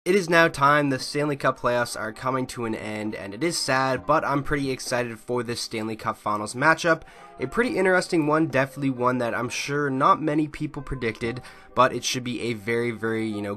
It is now time. The Stanley Cup playoffs are coming to an end, and it is sad, but I'm pretty excited for this Stanley Cup Finals matchup. A pretty interesting one, definitely one that I'm sure not many people predicted, but it should be a very,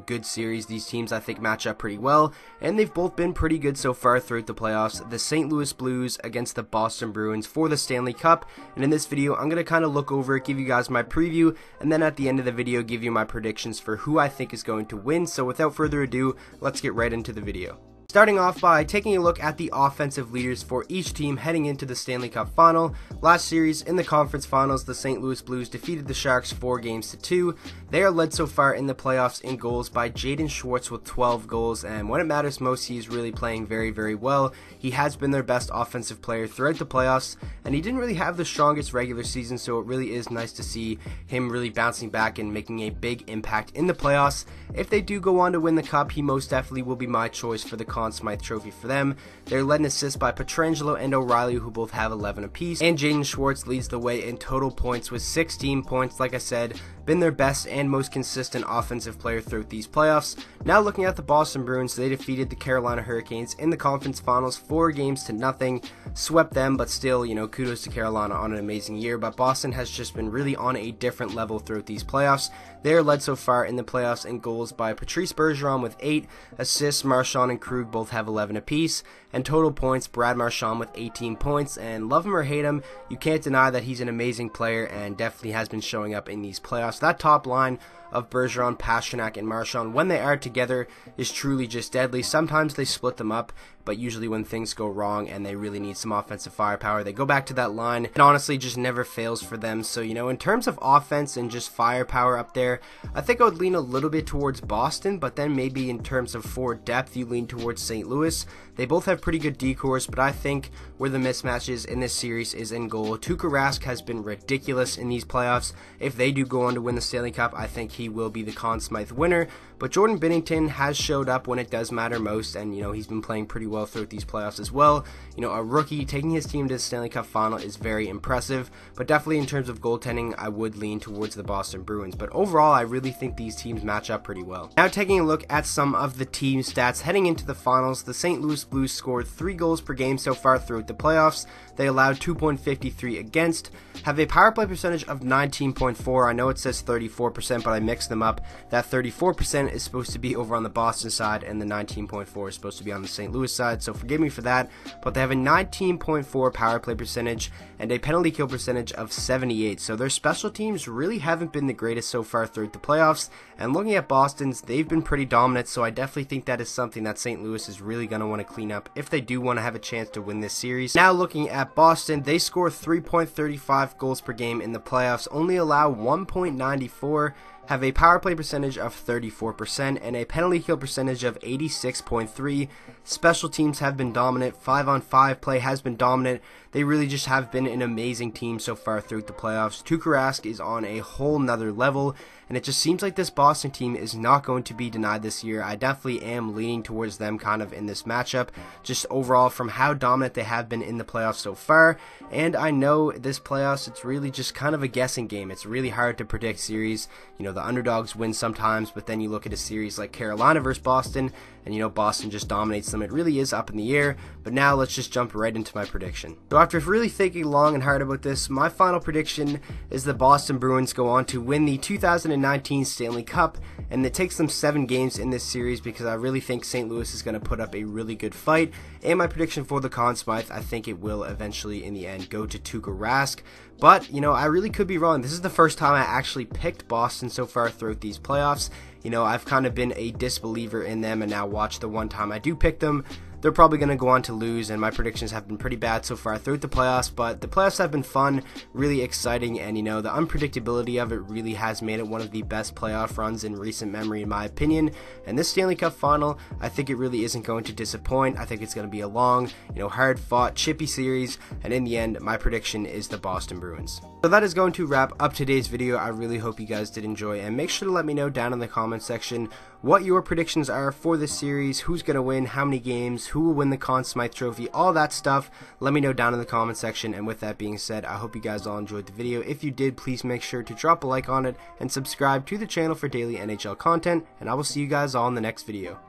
good series. These teams, I think, match up pretty well, and they've both been pretty good so far throughout the playoffs. The St. Louis Blues against the Boston Bruins for the Stanley Cup, and in this video, I'm going to kind of look over it, give you guys my preview, and then at the end of the video, give you my predictions for who I think is going to win. So without further ado, let's get right into the video. Starting off by taking a look at the offensive leaders for each team heading into the Stanley Cup Final. Last series in the conference finals, the St. Louis Blues defeated the Sharks 4-2. They are led so far in the playoffs in goals by Jaden Schwartz with 12 goals, and when it matters most, he is really playing very well. He has been their best offensive player throughout the playoffs, and he didn't really have the strongest regular season, so it really is nice to see him really bouncing back and making a big impact in the playoffs. If they do go on to win the Cup, he most definitely will be my choice for the Conn Smythe Trophy for them. They're led in assists by Pietrangelo and O'Reilly, who both have 11 apiece, and Jaden Schwartz leads the way in total points with 16 points. Like I said, been their best and most consistent offensive player throughout these playoffs. Now looking at the Boston Bruins, they defeated the Carolina Hurricanes in the conference finals 4-0, swept them, but still, kudos to Carolina on an amazing year. But Boston has just been really on a different level throughout these playoffs. They are led so far in the playoffs in goals by Patrice Bergeron with 8 assists. Marchand and Krug both have 11 apiece, and total points, Brad Marchand with 18 points. And love him or hate him, you can't deny that he's an amazing player and definitely has been showing up in these playoffs. That top line of Bergeron, Pastrnak, and Marchand, when they are together, is truly just deadly. Sometimes they split them up, but usually when things go wrong and they really need some offensive firepower, they go back to that line. It honestly just never fails for them. So, in terms of offense and just firepower up there, I think I would lean a little bit towards Boston, but then maybe in terms of forward depth, you lean towards St. Louis. They both have pretty good decors, but I think where the mismatch is in this series is in goal. Tuukka Rask has been ridiculous in these playoffs. If they do go on to win the Stanley Cup, I think he will be the Conn Smythe winner. But Jordan Binnington has showed up when it does matter most, and he's been playing pretty well throughout these playoffs as well. A rookie taking his team to the Stanley Cup Final is very impressive, but definitely in terms of goaltending, I would lean towards the Boston Bruins. But overall, I really think these teams match up pretty well. Now taking a look at some of the team stats heading into the finals, the St. Louis Blues scored 3 goals per game so far throughout the playoffs. They allowed 2.53 against, have a power play percentage of 19.4. I know it says 34%, but I mixed them up. That 34% is supposed to be over on the Boston side, and the 19.4 is supposed to be on the St. Louis side, so forgive me for that. But they have a 19.4 power play percentage and a penalty kill percentage of 78. So their special teams really haven't been the greatest so far throughout the playoffs. And looking at Boston's, they've been pretty dominant, so I definitely think that is something that St. Louis is really going to want to clean up if they do want to have a chance to win this series. Now looking at Boston, they score 3.35 goals per game in the playoffs, only allow 1.94, have a power play percentage of 34%, and a penalty kill percentage of 86.3. Special teams have been dominant. 5-on-5 play has been dominant. They really just have been an amazing team so far throughout the playoffs. Tuukka Rask is on a whole nother level, and it just seems like this Boston team is not going to be denied this year. I definitely am leaning towards them kind of in this matchup, just overall from how dominant they have been in the playoffs so far. And I know this playoffs, it's really just kind of a guessing game. It's really hard to predict series. The underdogs win sometimes, but then you look at a series like Carolina versus Boston, and Boston just dominates them. It really is up in the air. But now let's just jump right into my prediction. So after really thinking long and hard about this, my final prediction is the Boston Bruins go on to win the 2019 Stanley Cup, and it takes them 7 games in this series because I really think St. Louis is going to put up a really good fight. And my prediction for the Conn Smythe, I think it will eventually in the end go to Tuukka Rask. But, I really could be wrong. This is the first time I actually picked Boston so far throughout these playoffs. I've kind of been a disbeliever in them, and now watch the one time I do pick them, they're probably going to go on to lose, and my predictions have been pretty bad so far throughout the playoffs. But the playoffs have been fun, really exciting, and the unpredictability of it really has made it one of the best playoff runs in recent memory in my opinion. And this Stanley Cup Final, I think it really isn't going to disappoint. I think it's going to be a long, hard fought, chippy series, and in the end, my prediction is the Boston Bruins. So that is going to wrap up today's video. I really hope you guys did enjoy, and make sure to let me know down in the comment section what your predictions are for this series, who's going to win, how many games, who will win the Conn Smythe Trophy, all that stuff. Let me know down in the comment section. And with that being said, I hope you guys all enjoyed the video. If you did, please make sure to drop a like on it and subscribe to the channel for daily NHL content, and I will see you guys all in the next video.